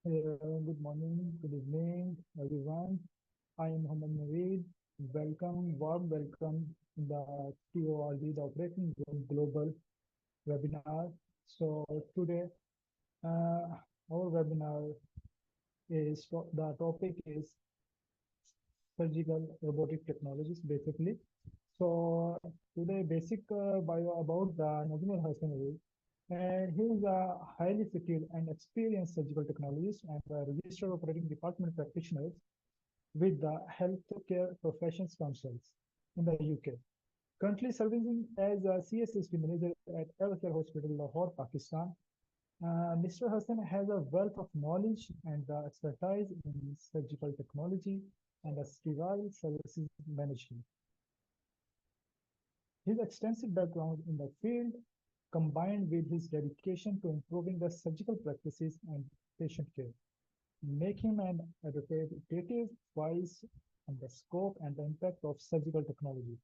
Good morning, good evening, everyone. I am Mohammed Naveed. Warm welcome in the TORG, the Operating Room Global webinar. So today, our webinar the topic is surgical robotic technologies, basically. So today, basic bio about the Najam Hassan. He is a highly skilled and experienced surgical technologist and a registered operating department practitioner with the Healthcare Professions Councils in the UK. Currently serving as a CSSD manager at Evercare Hospital, Lahore, Pakistan. Mr. Hassan has a wealth of knowledge and expertise in surgical technology and sterile services management. His extensive background in the field, combined with his dedication to improving the surgical practices and patient care, make him an authoritative voice on the scope and the impact of surgical technology.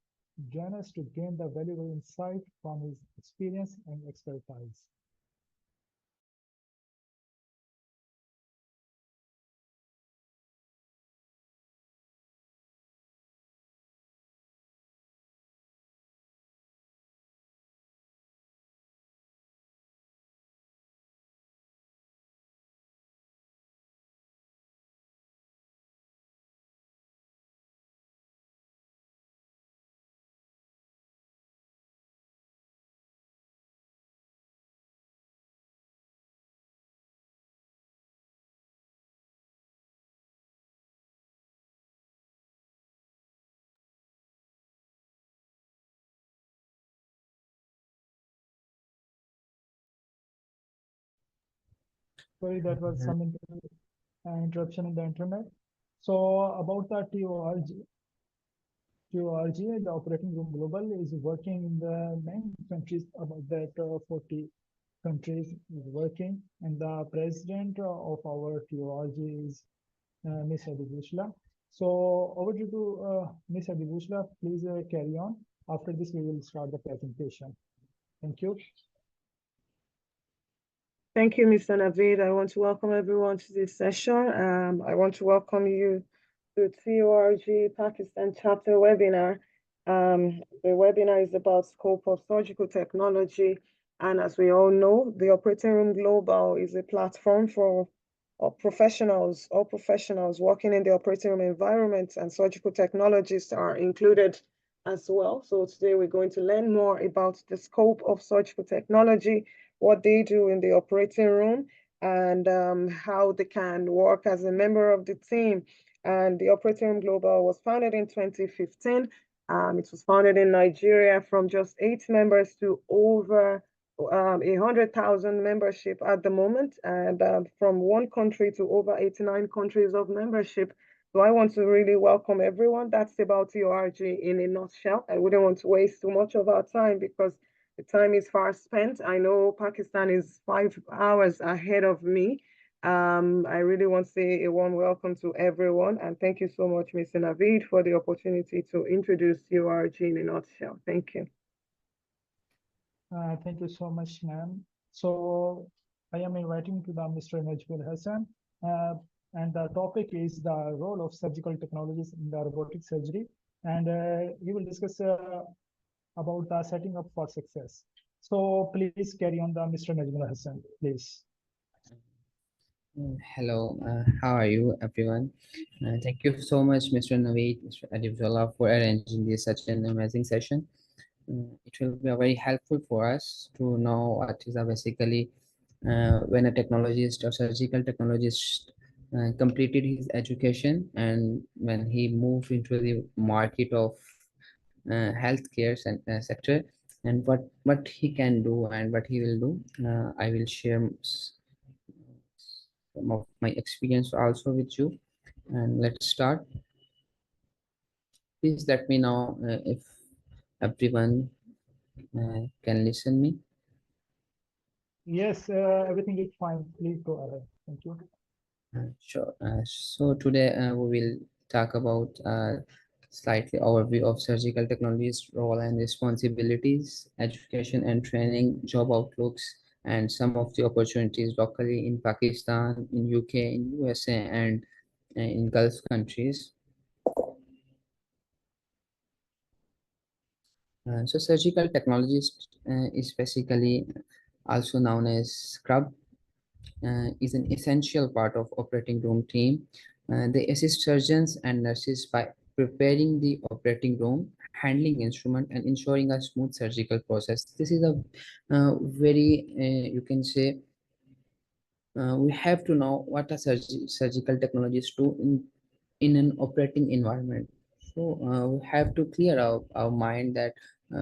Join us to gain the valuable insight from his experience and expertise. Sorry, that was some interruption in the internet. So about the TORG, the Operating Room Global is working in the many countries, about that 40 countries is working, and the president of our TORG is Miss Adibushla. So over to Miss Adibushla, please carry on. After this, we will start the presentation. Thank you. Thank you, Mr. Naveed. I want to welcome everyone to this session. I want to welcome you to TORG Pakistan chapter webinar. The webinar is about scope of surgical technology. And as we all know, the Operating Room Global is a platform for all professionals working in the operating room environment, and surgical technologists are included as well. So today we're going to learn more about the scope of surgical technology, what they do in the operating room, and how they can work as a member of the team. And the Operating Room Global was founded in 2015. It was founded in Nigeria from just 8 members to over 100,000 membership at the moment, and from 1 country to over 89 countries of membership. So I want to really welcome everyone. That's about TORG in a nutshell. I wouldn't want to waste too much of our time because the time is far spent. I know Pakistan is 5 hours ahead of me. I really want to say a warm welcome to everyone. And thank you so much, Mr. Naveed, for the opportunity to introduce TORG in a nutshell. Thank you. Thank you so much, ma'am. So I am inviting to the Mr. Najam Hassan, and the topic is the role of surgical technologies in the robotic surgery, and we will discuss about the setting up for success. So please carry on, the Mr. Najam Hassan, please. Hello, how are you, everyone? Thank you so much, Mr. Naveed, Mr. Adibullah, for arranging this such an amazing session. It will be very helpful for us to know what is basically when a technologist or surgical technologist completed his education, and when he moved into the market of healthcare sector, and what he can do and what he will do. I will share some of my experience also with you, and let's start. Please let me know if everyone can listen me. Yes, everything is fine. Please go ahead. Thank you. Sure. So today we will talk about slightly overview of surgical technologies, role and responsibilities, education and training, job outlooks, and some of the opportunities locally in Pakistan, in UK, in USA, and in Gulf countries. So surgical technologist is basically also known as scrub, is an essential part of operating room team. They assist surgeons and nurses by preparing the operating room, handling instrument, and ensuring a smooth surgical process. This is a very, you can say, we have to know what a surgical technologies do in an operating environment. So we have to clear our mind that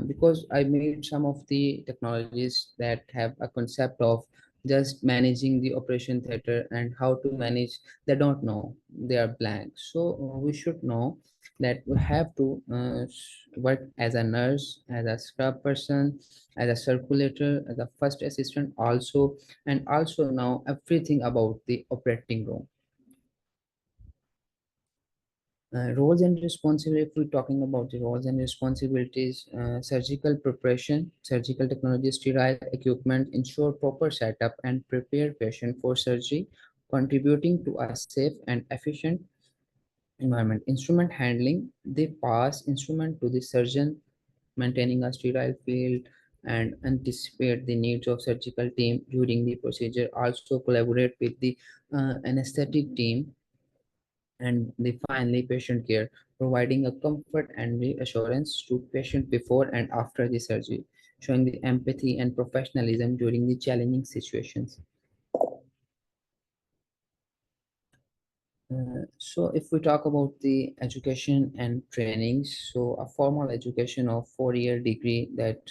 because I made some of the technologies that have a concept of just managing the operation theater and how to manage, they don't know, they are blank. So we should know that we have to work as a nurse, as a scrub person, as a circulator, as a first assistant also, and also know everything about the operating room. Roles and responsibility, if we're talking about the roles and responsibilities, surgical preparation, surgical technology, sterile equipment, ensure proper setup and prepare patient for surgery, contributing to a safe and efficient environment. Instrument handling, they pass instrument to the surgeon, maintaining a sterile field and anticipate the needs of surgical team during the procedure, also collaborate with the anesthetic team, and the finally patient care, providing a comfort and reassurance to patient before and after the surgery, showing the empathy and professionalism during the challenging situations. So if we talk about the education and trainings, so a formal education of 4-year degree that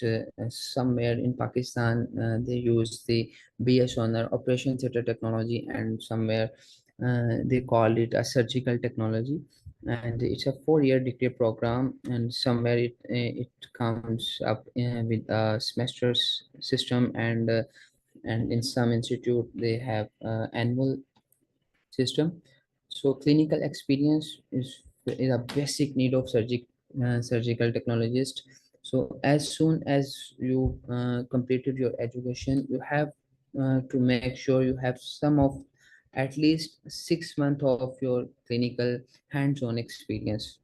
somewhere in Pakistan they use the BS honor operation theater technology, and somewhere they call it a surgical technology, and it's a 4-year degree program, and somewhere it comes up with a semester's system, and in some institute they have annual system. So clinical experience is a basic need of surgical technologist. So as soon as you completed your education, you have to make sure you have some of at least 6 months of your clinical hands-on experience.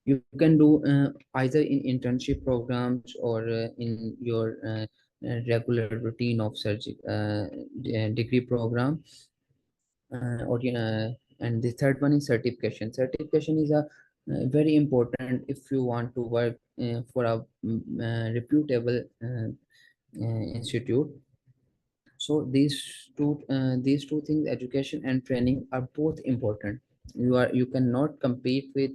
You can do either in internship programs or in your regular routine of degree program, or and the third one is certification. Certification is a very important if you want to work for a reputable institute. So these two things, education and training, are both important. You cannot compete with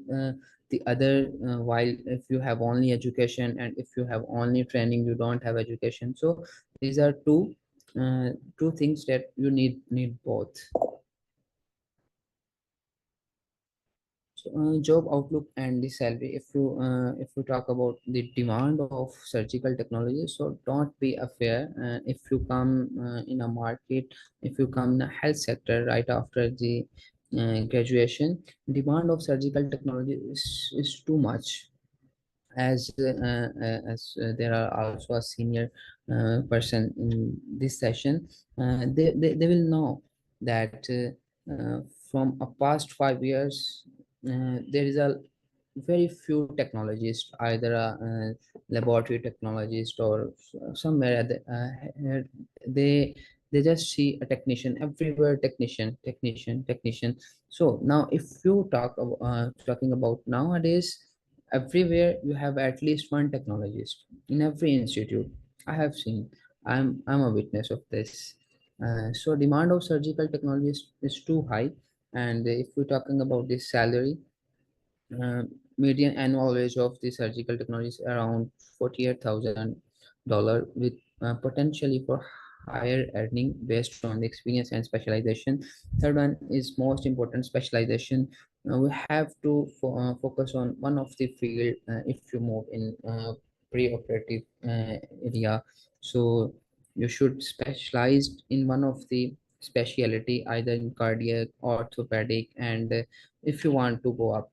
the other while if you have only education, and if you have only training you don't have education. So these are two things that you need both. So, job outlook and the salary. If you talk about the demand of surgical technology, so don't be afraid. If you come in a market, if you come in the health sector right after the graduation, demand of surgical technology is too much. As there are also a senior person in this session, they will know that from a past 5 years there is a very few technologists, either a laboratory technologist or somewhere at they they just see a technician everywhere, technician. So now if you talking about nowadays, everywhere you have at least one technologist in every institute. I have seen, I'm a witness of this. So demand of surgical technology is too high. And if we're talking about the salary, uh, median annual wage of the surgical technology is around $48,000, with potentially for higher earning based on the experience and specialization. Third one is most important, specialization. We have to focus on one of the field if you move in pre-operative area. So you should specialize in one of the specialty, either in cardiac, orthopedic, and if you want to go up.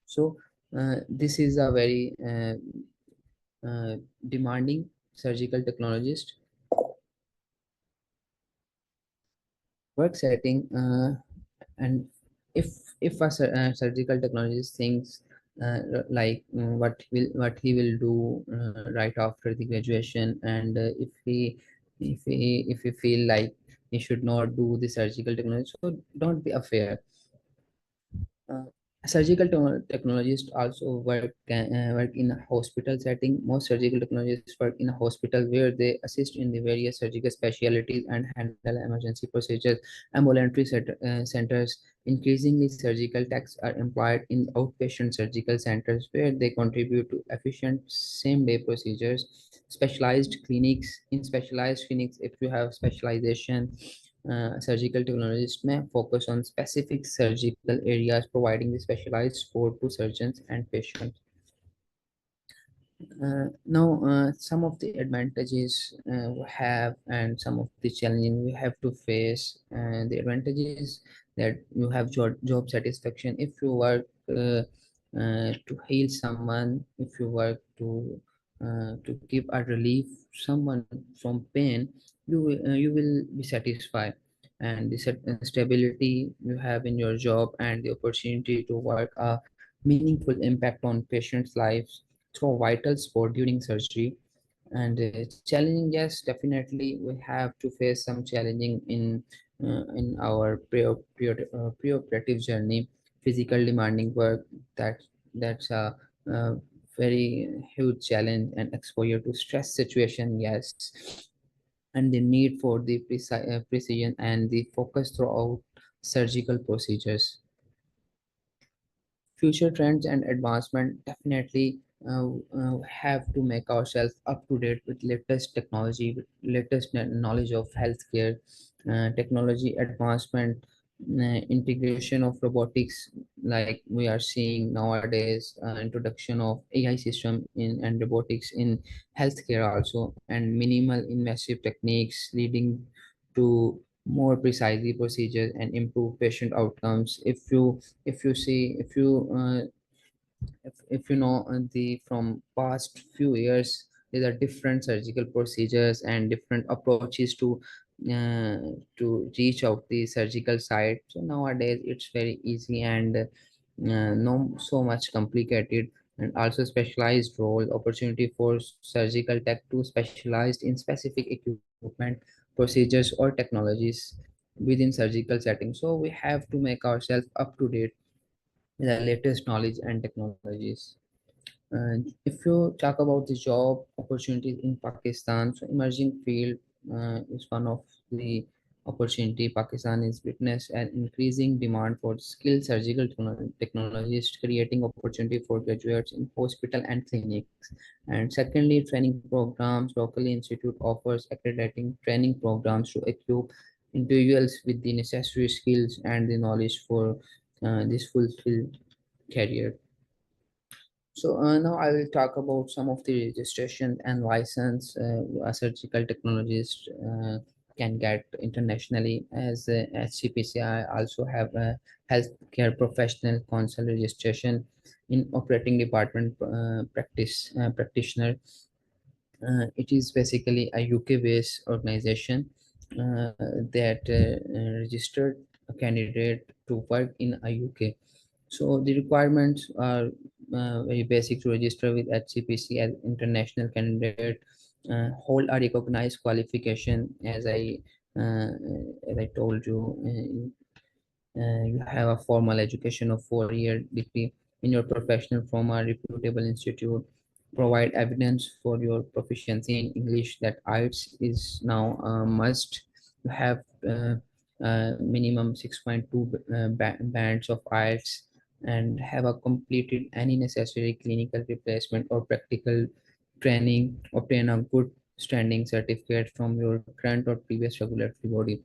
So this is a very demanding surgical technologist. work setting, and if surgical technologist thinks what he will do right after the graduation, and if he feel like he should not do the surgical technology, so don't be afraid. uh, Technologists also work in a hospital setting. Most surgical technologists work in a hospital where they assist in the various surgical specialties and handle emergency procedures. Ambulatory centers. Increasingly, surgical techs are employed in outpatient surgical centers where they contribute to efficient same-day procedures. Specialized clinics. In specialized clinics, if you have specialization, surgical technologists may focus on specific surgical areas, providing the specialized support to surgeons and patients. Now, some of the advantages we have and some of the challenges we have to face. The advantages that you have job satisfaction if you work to heal someone, if you work to give a relief someone from pain, you will be satisfied. And the stability you have in your job and the opportunity to work a meaningful impact on patients' lives through vital support during surgery. And challenging, yes, definitely we have to face some challenging in our pre-operative journey. Physical demanding work, that that's a very huge challenge, and exposure to stress situation, yes, and the need for the precision and the focus throughout surgical procedures. Future trends and advancement, definitely have to make ourselves up to date with latest technology, with latest knowledge of healthcare, technology advancement, integration of robotics, like we are seeing nowadays, introduction of AI system in and robotics in healthcare also, and minimal invasive techniques leading to more precisely procedures and improve patient outcomes. If you see if you know the from past few years, there are different surgical procedures and different approaches uh, to reach out the surgical site. So nowadays it's very easy and no so much complicated. And also specialized role opportunity for surgical tech to specialized in specific equipment, procedures or technologies within surgical settings. So we have to make ourselves up to date with the latest knowledge and technologies. And if you talk about the job opportunities in Pakistan, so emerging field is one of the opportunity. Pakistan is witness an increasing demand for skilled surgical technologists, creating opportunity for graduates in hospital and clinics. And secondly, training programs. Locally, institute offers accrediting training programs to equip individuals with the necessary skills and the knowledge for this fulfilled career. So now I will talk about some of the registration and license a surgical technologist can get internationally, as HCPCI also have a healthcare professional council registration in operating department practitioner. It is basically a UK-based organization that registered a candidate to work in a UK. So the requirements are very basic to register with HCPC as international candidate, hold a recognized qualification, uh, as I told you. You have a formal education of 4 year degree in your professional from a reputable institute. Provide evidence for your proficiency in English, that IELTS is now a must. You have minimum 6.2 bands of IELTS, and have a completed any necessary clinical replacement or practical training. Obtain a good standing certificate from your current or previous regulatory body.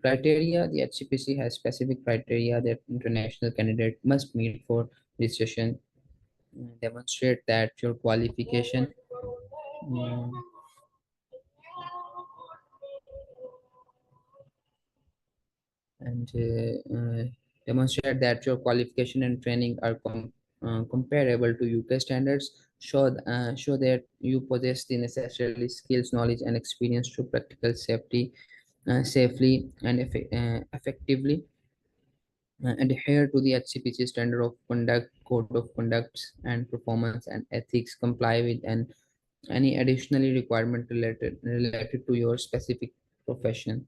Criteria: the HCPC has specific criteria that international candidate must meet for registration. Demonstrate that your qualification mm, and demonstrate that your qualification and training are comparable to UK standards. Show that you possess the necessary skills, knowledge, and experience to practical safety. safely and effectively adhere to the HCPC standard of conduct, code of conducts, and performance and ethics, comply with and any additionally requirement related to your specific profession.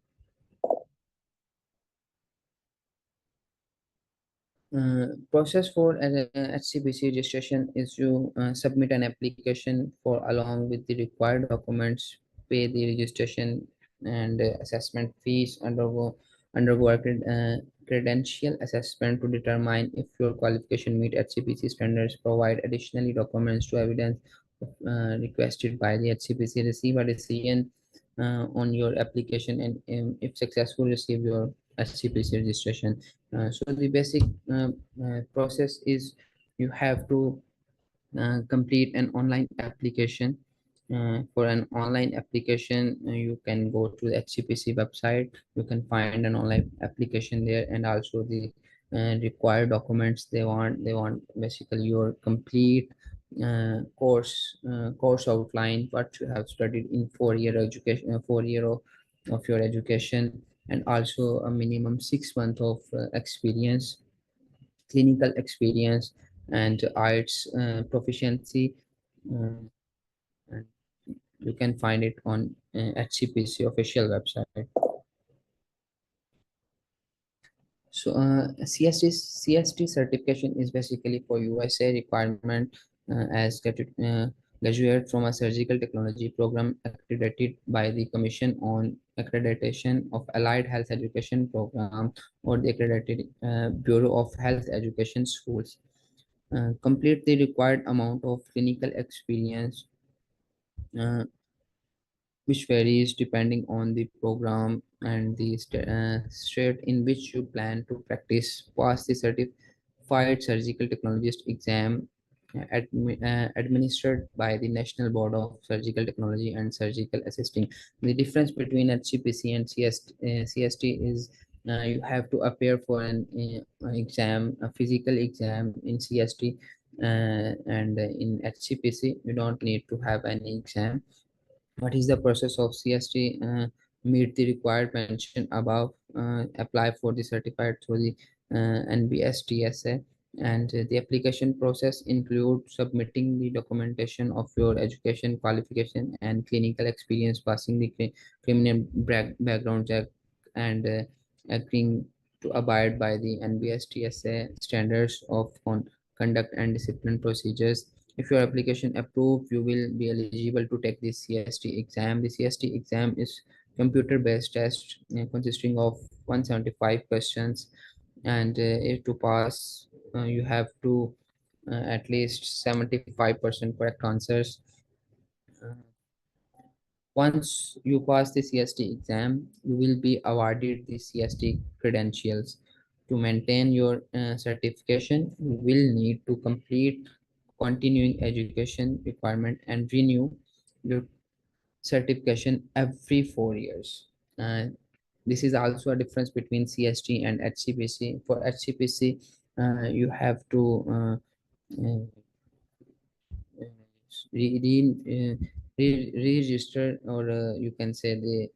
Process for HCPC registration is you submit an application for along with the required documents, pay the registration and assessment fees, undergo a credential assessment to determine if your qualification meet HCPC standards, provide additionally documents to evidence requested by the HCPC, receive a decision on your application, and if successful, receive your HCPC registration. So the basic process is you have to complete an online application. For an online application, you can go to the HCPC website. You can find an online application there, and also the required documents they want basically your complete course outline, what you have studied in 4 year education, 4 year of your education, and also a minimum 6 month of experience, clinical experience, and arts proficiency. uh, and you can find it on HCPC official website. So CST certification is basically for USA requirement as graduate from a surgical technology program accredited by the Commission on Accreditation of Allied Health Education Program or the accredited Bureau of Health Education Schools. Complete the required amount of clinical experience, uh, which varies depending on the program and the state in which you plan to practice. Pass the certified surgical technologist exam administered by the National Board of Surgical Technology and Surgical Assisting. The difference between HCPC and CST is you have to appear for an exam, a physical exam in CST, and in HCPC you don't need to have any exam. What is the process of CST? Meet the required mention above, apply for the certified through the NBSTSA, and the application process include submitting the documentation of your education qualification and clinical experience, passing the criminal background check, and agreeing to abide by the NBSTSA standards of conduct and discipline procedures. If your application approved, you will be eligible to take the CST exam. The CST exam is computer-based test consisting of 175 questions, and to pass, you have to at least 75% correct answers. Uh, Once you pass the CST exam, you will be awarded the CST credentials. To maintain your certification, you will need to complete continuing education requirement and renew your certification every 4 years. And this is also a difference between CST and HCPC. For HCPC, you have to uh, re, re, re-register, or you can say the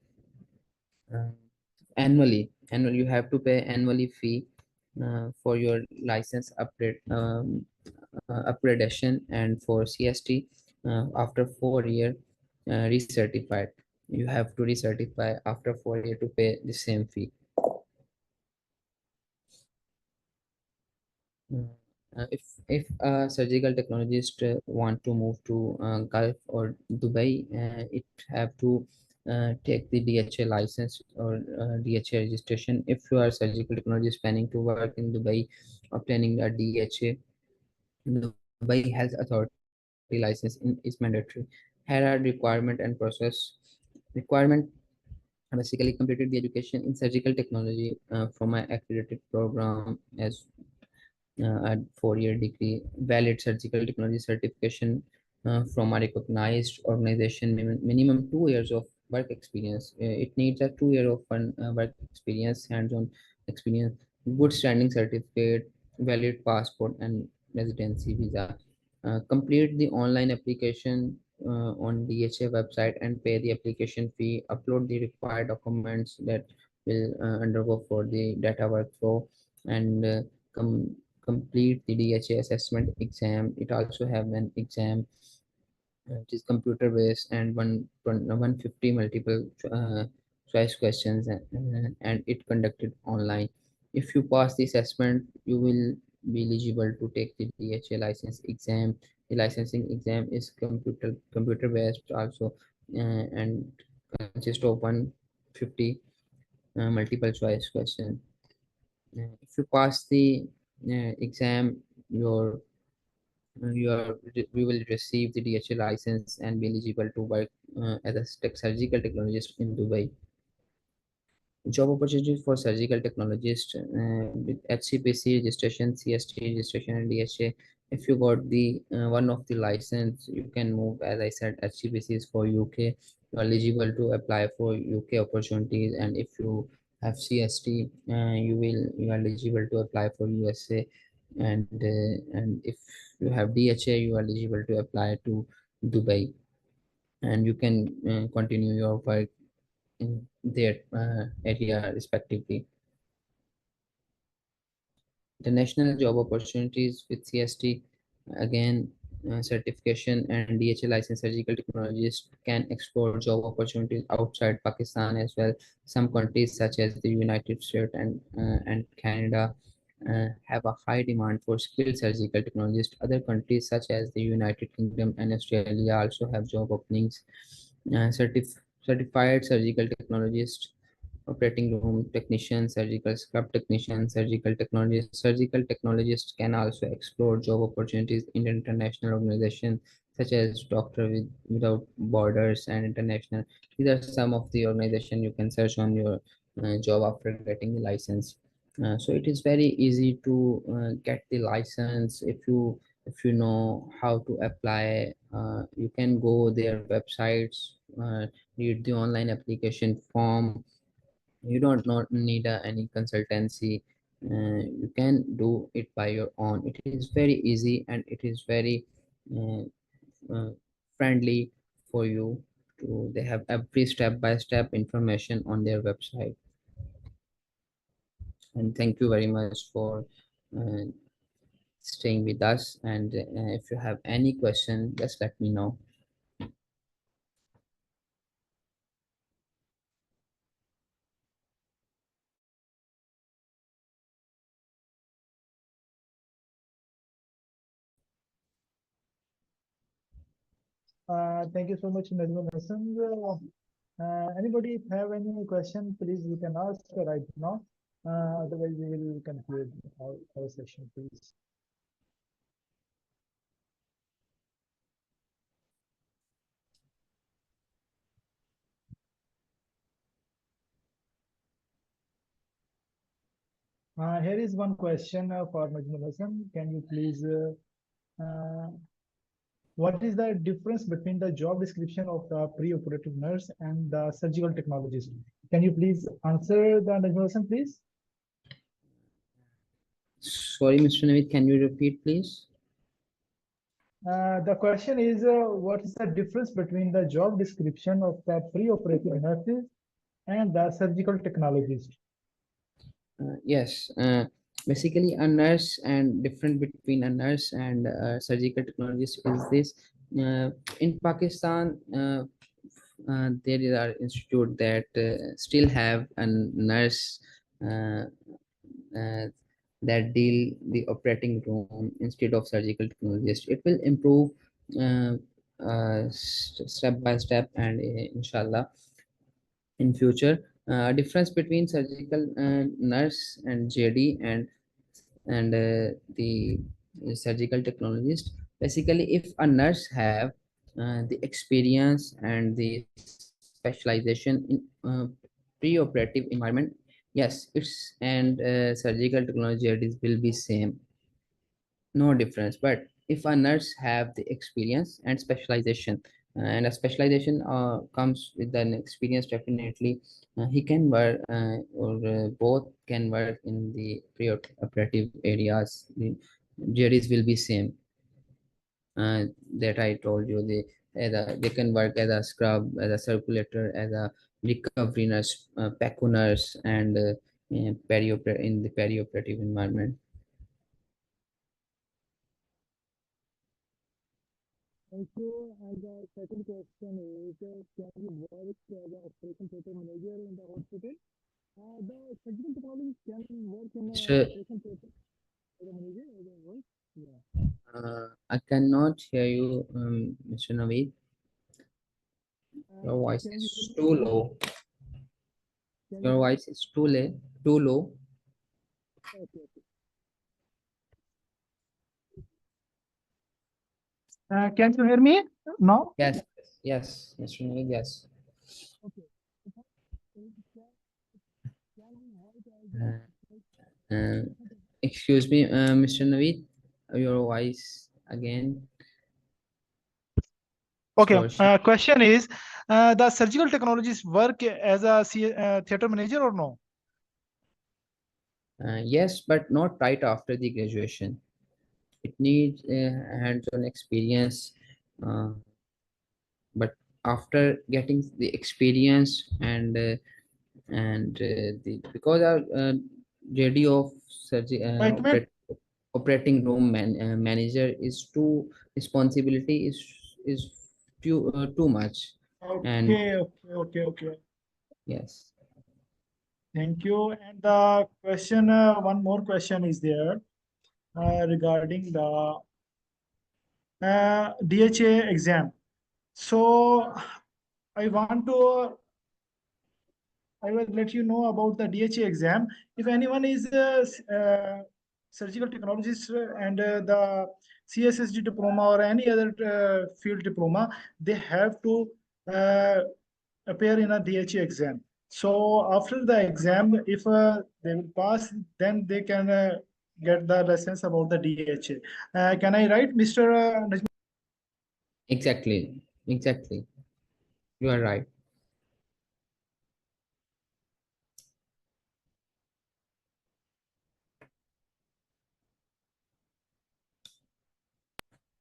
uh, annual you have to pay annually fee for your license upgrade, upgradation. And for CST, after 4 year recertified, you have to recertify after 4 year to pay the same fee. Mm. If a surgical technologist want to move to Gulf or Dubai, it have to take the DHA license or DHA registration. If you are surgical technologist planning to work in Dubai, obtaining a DHA, Dubai Health Authority license is mandatory. Here are requirement and process. Requirement: basically completed the education in surgical technology from an accredited program as a 4 year degree, valid surgical technology certification from a recognized organization, minimum 2 years of work experience. It needs a 2 year of work experience, hands-on experience, good standing certificate, valid passport, and residency visa. Complete the online application on DHA website and pay the application fee, upload the required documents that will undergo for the data workflow, and complete the DHA assessment exam. It also have an exam which is computer based, and 150 multiple choice questions, and it conducted online. If you pass the assessment, you will be eligible to take the DHA license exam. The licensing exam is computer based also, and consists of 150 multiple choice question. If you pass the exam, your you will receive the DHA license and be eligible to work as a surgical technologist in Dubai. Job opportunities for surgical technologist with HCPC registration, CST registration, and DHA. If you got the one of the license, you can move. As I said, HCPC is for UK. You are eligible to apply for UK opportunities, and if you have CST, you are eligible to apply for USA, and if you have DHA, you are eligible to apply to Dubai, and you can continue your work in their area respectively. The national job opportunities with CST, again, certification and DHA licensed surgical technologists can explore job opportunities outside Pakistan as well. Some countries such as the United States and Canada have a high demand for skilled surgical technologists. Other countries such as the United Kingdom and Australia also have job openings. Certified surgical technologists, operating room technician, surgical scrub technician, surgical technologist. Surgical technologists can also explore job opportunities in international organizations such as Without Borders and International. These are some of the organizations you can search on your job after getting the license. So it is very easy to get the license if you know how to apply. You can go their websites, read the online application form. You don't not need any consultancy. You can do it by your own. It is very easy, and it is very uh, uh, friendly for you to. They have every step by step information on their website. And thank you very much for uh, staying with us, and if you have any question, just let me know. Thank you so much, Najam Hassan. Anybody have any question, please you can ask right now. Otherwise, we will conclude our session, please. Here is one question for Najam Hassan. Can you please what is the difference between the job description of the pre-operative nurse and the surgical technologist? Can you please answer the Najam Hassan, please? Sorry, Mr. Navid, can you repeat, please? The question is, what is the difference between the job description of the pre-operative nurses and the surgical technologist? Yes, basically a nurse, and different between a nurse and a surgical technologist is this. In Pakistan, there is an institute that still have a nurse uh, uh, that deal the operating room instead of surgical technologist. It will improve uh, step by step, and inshallah in future. Difference between surgical nurse and JD and the surgical technologist. Basically, if a nurse have the experience and the specialization in pre-operative environment, yes, it's and surgical technology will be same, no difference. But if a nurse have the experience and specialization, and a specialization comes with an experience, definitely he can work, or both can work in the pre-operative areas. The juries will be same, that I told you. The they can work as a scrub, as a circulator, as a recovery nurse, PACU nurse, and in the perioperative environment. Also, and the second question is, can you work as an operation theater manager in the hospital? The surgical technology can work in the Mr. operation theater as a manager as a work. Yeah. I cannot hear you, Mr. Naveed. Your voice Can you hear is me? too low. Can you Your hear me? voice is too low. Okay, okay. Can you hear me now? Yes, yes, Mr. Naveed, yes. Okay. Can we work Uh, as uh, Excuse me, Mr. Naveed, your voice again. Okay. Distortion. Question is, the surgical technologists work as a theater manager or no? Yes, but not right after the graduation. It needs hands-on experience, uh, but after getting the experience and because our JD of Wait a minute. operating room manager is too responsibility is too much, and Okay. yes. Thank you. And the question, one more question is there regarding the DHA exam. So I want to I will let you know about the DHA exam. If anyone is a surgical technologist and the CSSD diploma or any other field diploma, they have to uh, appear in a DHA exam. So after the exam, if they will pass, then they can get the lessons about the DHA. Can I write, Mr. Najam? Exactly, you are right.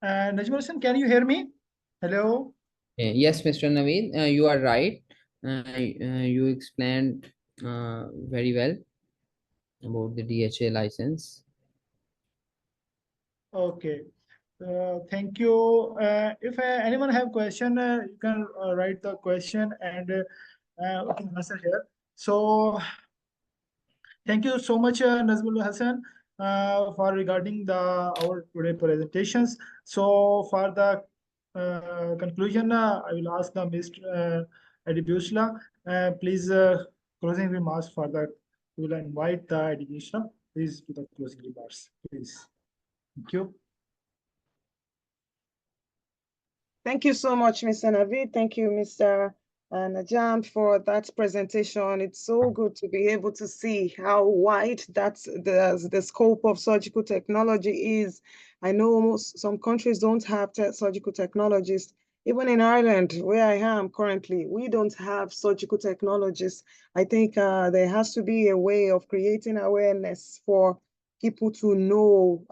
Najam Hassan, can you hear me? Hello. Yes, Mr. Naveed, you are right. You explained very well about the DHA license. Okay. Thank you. If anyone have question, you can write the question and we can answer here. So thank you so much, Nazmul Hassan, for regarding the our today presentations. So for the conclusion, I will ask the Mr. Adibusla, please closing remarks for that. We will invite the Adibusla, please to the closing remarks, please. Thank you. Thank you so much, Mr. Navid. Thank you, Mr. Najam, for that presentation. It's so good to be able to see how wide the scope of surgical technology is. I know some countries don't have surgical technologists. Even in Ireland, where I am currently, we don't have surgical technologists. I think there has to be a way of creating awareness for people to know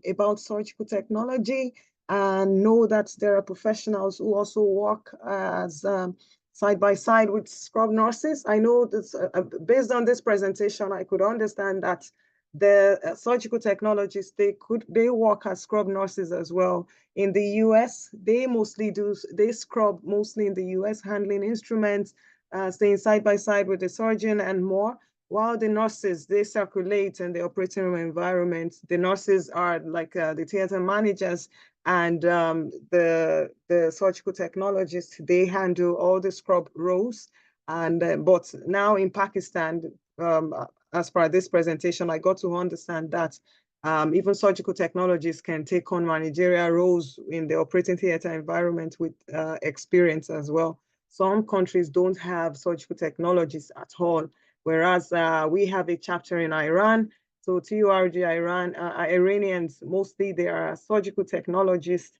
about surgical technology and know that there are professionals who also work as side by side with scrub nurses. I know that based on this presentation, I could understand that the surgical technologists, they work as scrub nurses as well. In the US, they scrub mostly in the US, handling instruments, staying side by side with the surgeon and more. While the nurses, they circulate in the operating room environment. The nurses are like the theater managers, and the surgical technologists, they handle all the scrub roles. And but now in Pakistan, as per this presentation, I got to understand that even surgical technologists can take on managerial roles in the operating theater environment with experience as well. Some countries don't have surgical technologists at all, whereas we have a chapter in Iran. So TORG Iranians, mostly they are surgical technologists.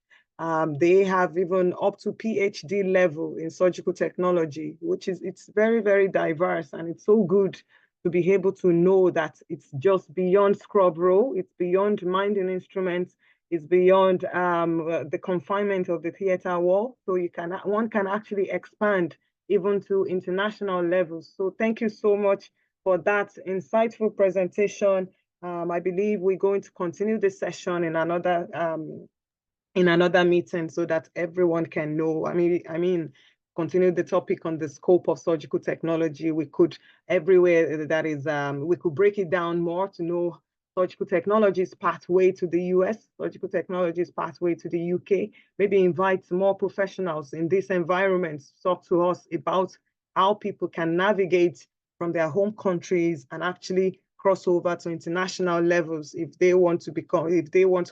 They have even up to PhD level in surgical technology, it's very, very diverse, and it's so good to be able to know that it's just beyond scrub role, it's beyond minding instruments, is beyond the confinement of the theater wall. So one can actually expand even to international levels. So thank you so much for that insightful presentation. I believe we're going to continue this session in another meeting so that everyone can know. I mean, continue the topic on the scope of surgical technology. We could everywhere that is, we could break it down more to know surgical technologies pathway to the US, surgical technologies pathway to the UK, maybe invite more professionals in this environment to talk to us about how people can navigate from their home countries and actually cross over to international levels if they want to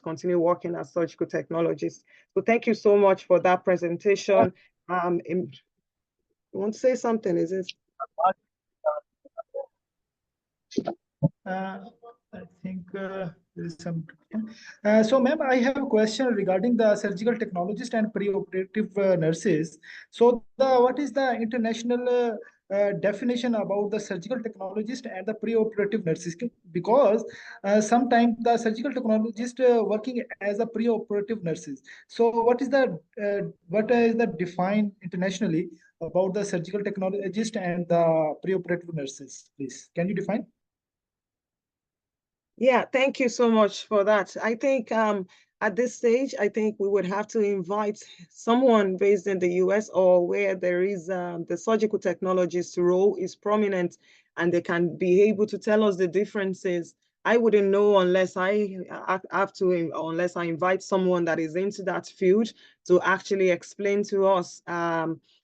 continue working as surgical technologists. So thank you so much for that presentation. You want to say something, is it? I think there is some. So, ma'am, I have a question regarding the surgical technologist and pre-operative nurses. So, what is the international definition about the surgical technologist and the pre-operative nurses? Because sometimes the surgical technologist working as a pre-operative nurses. So, what is the defined internationally about the surgical technologist and the pre-operative nurses? Please, can you define? Yeah, thank you so much for that. I think at this stage, I think we would have to invite someone based in the US or where there is the surgical technologist role is prominent and they can be able to tell us the differences. I wouldn't know unless unless I invite someone that is into that field to actually explain to us.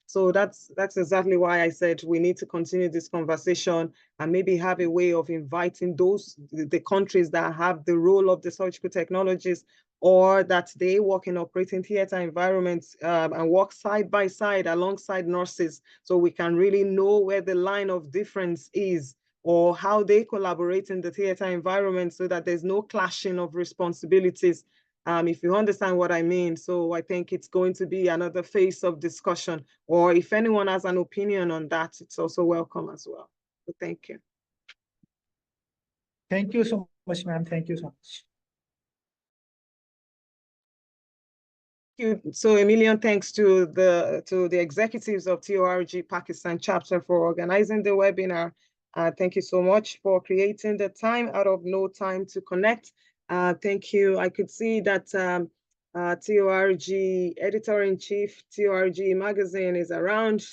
So that's exactly why I said we need to continue this conversation and maybe have a way of inviting the countries that have the role of the surgical technologists or that they work in operating theater environments and work side by side alongside nurses so we can really know where the line of difference is or how they collaborate in the theater environment so that there's no clashing of responsibilities. If you understand what I mean. So I think it's going to be another phase of discussion, or if anyone has an opinion on that, it's also welcome as well. So thank you. Thank you so much, ma'am. Thank you so much. So a million thanks to the executives of TORG Pakistan chapter for organizing the webinar. Thank you so much for creating the time out of no time to connect. Thank you. I could see that TORG editor-in-chief, TORG magazine is around.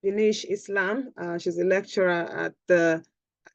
Binish Islam, she's a lecturer at the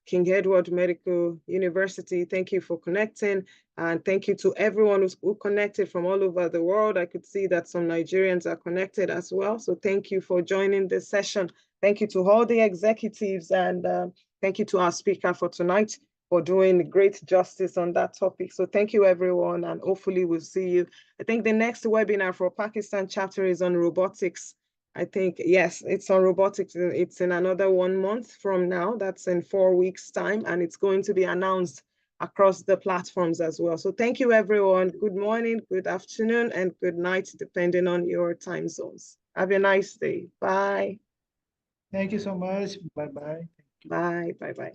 King Edward Medical University. Thank you for connecting. And thank you to everyone who connected from all over the world. I could see that some Nigerians are connected as well. So thank you for joining this session. Thank you to all the executives and thank you to our speaker for tonight for doing great justice on that topic. So thank you everyone and hopefully we'll see you. I think the next webinar for Pakistan chapter is on robotics. I think, yes, it's on robotics. It's in another 1 month from now. That's in 4 weeks' time, and it's going to be announced across the platforms as well. So thank you, everyone. Good morning, good afternoon, and good night, depending on your time zones. Have a nice day. Bye. Thank you so much. Bye-bye. Bye. Bye-bye.